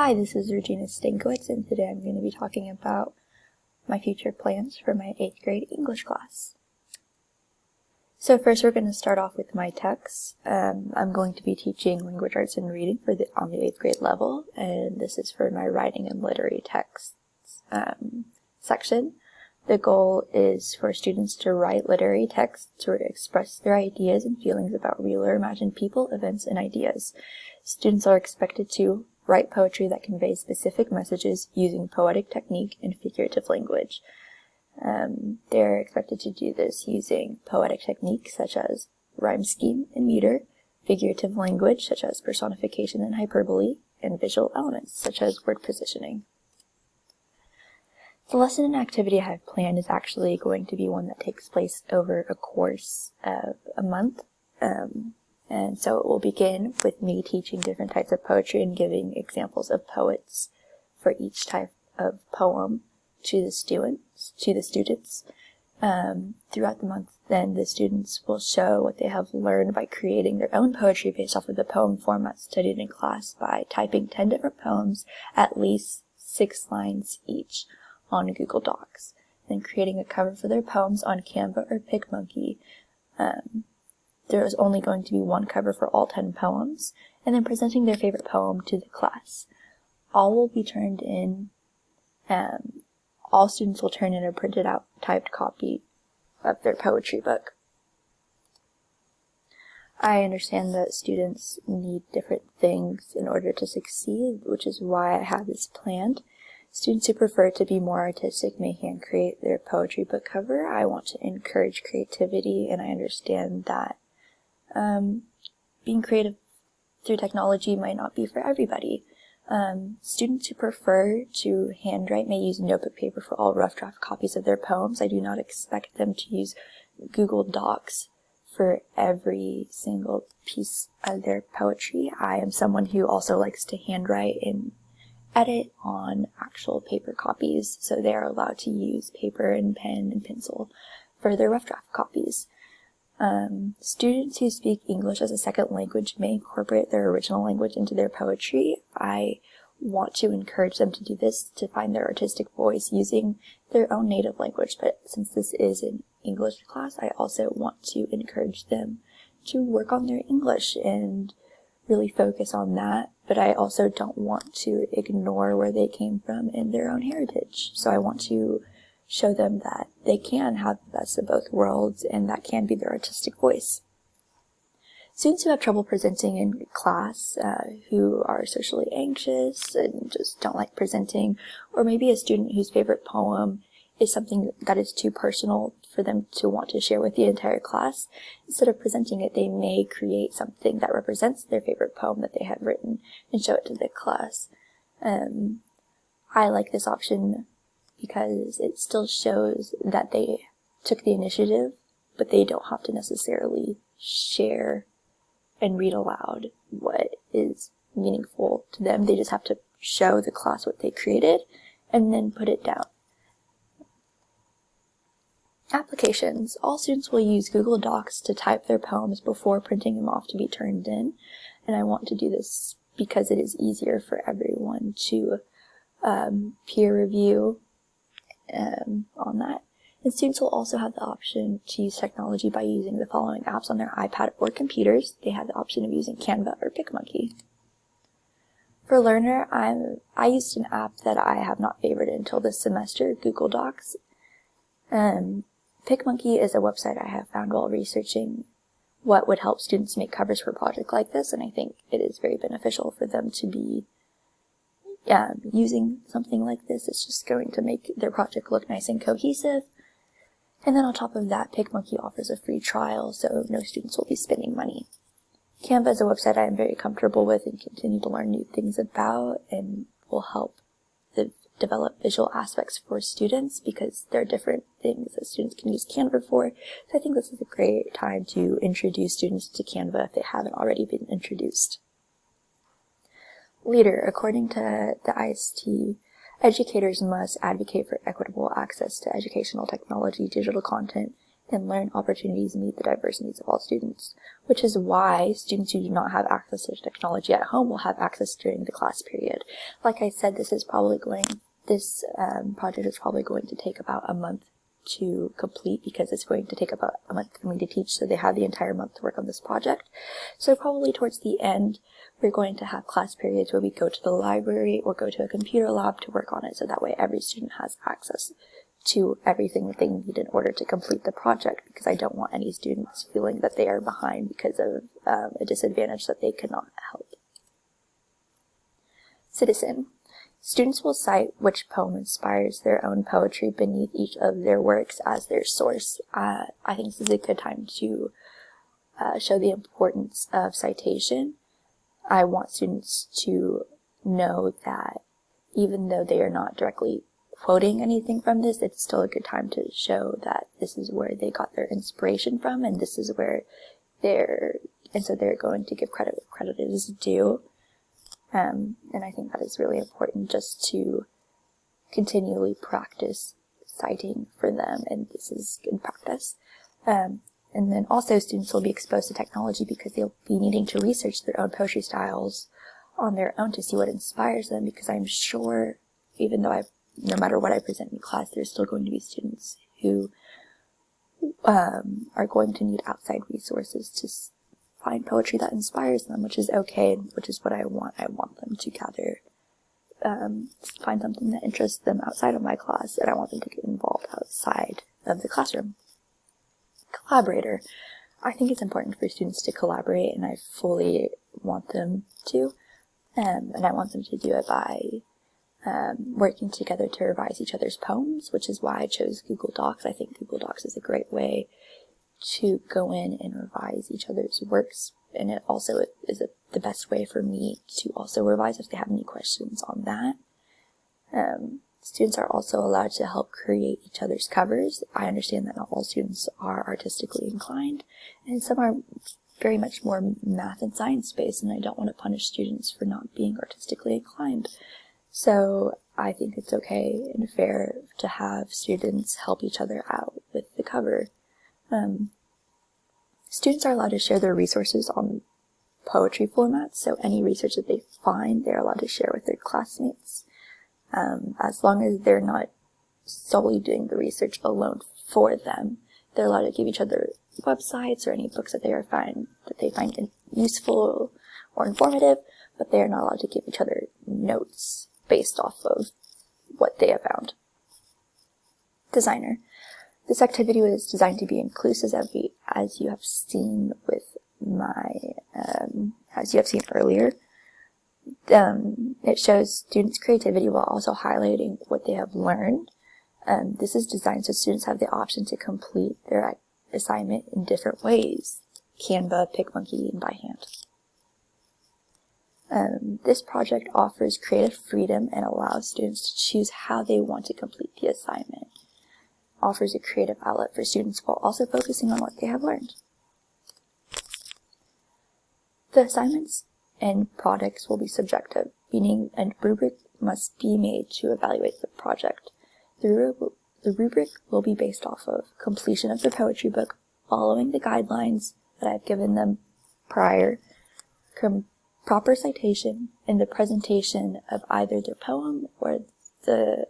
Hi, this is Regina Stankiewicz, and today I'm going to be talking about my future plans for my 8th grade English class. So first we're going to start off with my text. I'm going to be teaching language arts and reading on the 8th grade level, and this is for my writing and literary texts section. The goal is for students to write literary texts to express their ideas and feelings about real or imagined people, events, and ideas. Students are expected to write poetry that conveys specific messages using poetic technique and figurative language. They're expected to do this using poetic techniques such as rhyme scheme and meter, figurative language such as personification and hyperbole, and visual elements such as word positioning. The lesson and activity I have planned is actually going to be one that takes place over a course of a month. And so it will begin with me teaching different types of poetry and giving examples of poets for each type of poem to the students. Throughout the month, then the students will show what they have learned by creating their own poetry based off of the poem format studied in class by typing 10 different poems, at least 6 lines each, on Google Docs, then creating a cover for their poems on Canva or PicMonkey. There is only going to be one cover for all 10 poems, and then presenting their favorite poem to the class. All will be turned in, all students will turn in a printed out typed copy of their poetry book. I understand that students need different things in order to succeed, which is why I have this planned. Students who prefer to be more artistic may hand create their poetry book cover. I want to encourage creativity, and I understand that being creative through technology might not be for everybody. Students who prefer to handwrite may use notebook paper for all rough draft copies of their poems. I do not expect them to use Google Docs for every single piece of their poetry. I am someone who also likes to handwrite and edit on actual paper copies, so they are allowed to use paper and pen and pencil for their rough draft copies. Students who speak English as a second language may incorporate their original language into their poetry. I want to encourage them to do this to find their artistic voice using their own native language, but since this is an English class, I also want to encourage them to work on their English and really focus on that, but I also don't want to ignore where they came from and their own heritage. So I want to show them that they can have the best of both worlds and that can be their artistic voice. Students who have trouble presenting in class, who are socially anxious and just don't like presenting, or maybe a student whose favorite poem is something that is too personal for them to want to share with the entire class, instead of presenting it, they may create something that represents their favorite poem that they have written and show it to the class. I like this option because it still shows that they took the initiative, but they don't have to necessarily share and read aloud what is meaningful to them. They just have to show the class what they created and then put it down. Applications. All students will use Google Docs to type their poems before printing them off to be turned in, and I want to do this because it is easier for everyone to peer review on that. And students will also have the option to use technology by using the following apps on their iPad or computers. They have the option of using Canva or PicMonkey. For Learner, I used an app that I have not favored until this semester, Google Docs. PicMonkey is a website I have found while researching what would help students make covers for a project like this, and I think it is very beneficial for them to be using something like this. It's just going to make their project look nice and cohesive. And then on top of that, PicMonkey offers a free trial, so no students will be spending money. Canva is a website I am very comfortable with and continue to learn new things about, and will help develop visual aspects for students because there are different things that students can use Canva for. So I think this is a great time to introduce students to Canva if they haven't already been introduced. Leader. According to the IST, educators must advocate for equitable access to educational technology, digital content, and learn opportunities meet the diverse needs of all students, which is why students who do not have access to technology at home will have access during the class period. Like I said, this project is probably going to take about a month to complete, because it's going to take about a month for me to teach, so they have the entire month to work on this project. So probably towards the end, we're going to have class periods where we go to the library or go to a computer lab to work on it, so that way every student has access to everything that they need in order to complete the project, because I don't want any students feeling that they are behind because of a disadvantage that they could not help. Citizen. Students will cite which poem inspires their own poetry beneath each of their works as their source. I think this is a good time to show the importance of citation. I want students to know that even though they are not directly quoting anything from this, it's still a good time to show that this is where they got their inspiration from, and this is where so they're going to give credit where credit is due. And I think that is really important, just to continually practice citing for them, and this is good practice. And then also students will be exposed to technology because they'll be needing to research their own poetry styles on their own to see what inspires them, because I'm sure, even though no matter what I present in class, there's still going to be students who are going to need outside resources to find poetry that inspires them, which is okay, and which is what I want. I want them to find something that interests them outside of my class, and I want them to get involved outside of the classroom. Collaborator. I think it's important for students to collaborate, and I fully want them to, and I want them to do it by working together to revise each other's poems, which is why I chose Google Docs. I think Google Docs is a great way to go in and revise each other's works, and it also is the best way for me to also revise if they have any questions on that. Students are also allowed to help create each other's covers. I understand that not all students are artistically inclined, and some are very much more math and science based, and I don't want to punish students for not being artistically inclined. So I think it's okay and fair to have students help each other out with the cover. Students are allowed to share their resources on poetry formats, so any research that they find, they're allowed to share with their classmates, as long as they're not solely doing the research alone for them. They're allowed to give each other websites or any books that they find useful or informative, but they are not allowed to give each other notes based off of what they have found. Designer. This activity was designed to be inclusive, as you have seen with as you have seen earlier. It shows students' creativity while also highlighting what they have learned. This is designed so students have the option to complete their assignment in different ways: Canva, PicMonkey, and by hand. This project offers creative freedom and allows students to choose how they want to complete the assignment. Offers a creative outlet for students while also focusing on what they have learned. The assignments and products will be subjective, meaning a rubric must be made to evaluate the project. The rubric will be based off of completion of the poetry book, following the guidelines that I've given them prior, proper citation, and the presentation of either their poem or the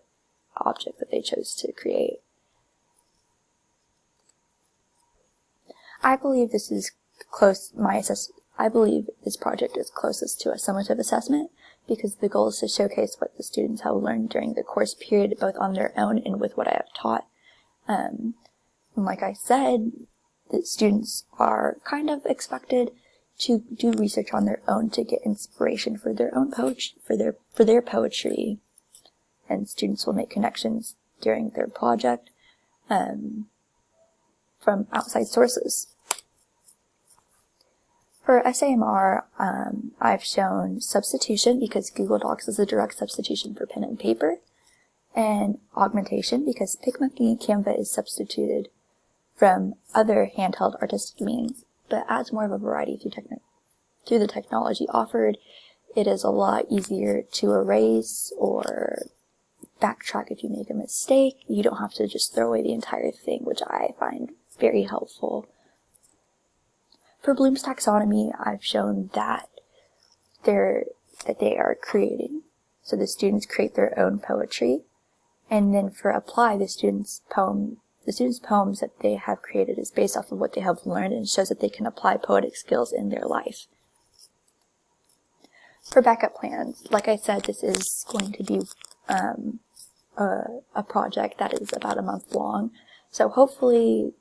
object that they chose to create. I believe this project is closest to a summative assessment, because the goal is to showcase what the students have learned during the course period, both on their own and with what I have taught. And like I said, the students are kind of expected to do research on their own to get inspiration for their own poetry, for their poetry, and students will make connections during their project from outside sources. For SAMR, I've shown substitution, because Google Docs is a direct substitution for pen and paper, and augmentation, because PicMonkey and Canva is substituted from other handheld artistic means, but adds more of a variety through the technology offered. It is a lot easier to erase or backtrack if you make a mistake. You don't have to just throw away the entire thing, which I find very helpful. For Bloom's taxonomy, I've shown that they are creating. So the students create their own poetry, and then for apply, the students' poems that they have created is based off of what they have learned and shows that they can apply poetic skills in their life. For backup plans, like I said, this is going to be a project that is about a month long. So hopefully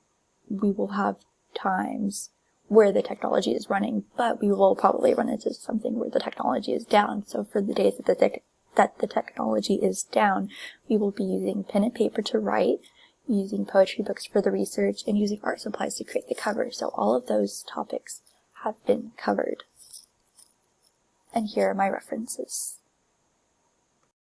we will have times where the technology is running, but we will probably run into something where the technology is down. So for the days that the technology is down, we will be using pen and paper to write, using poetry books for the research, and using art supplies to create the cover. So all of those topics have been covered. And here are my references.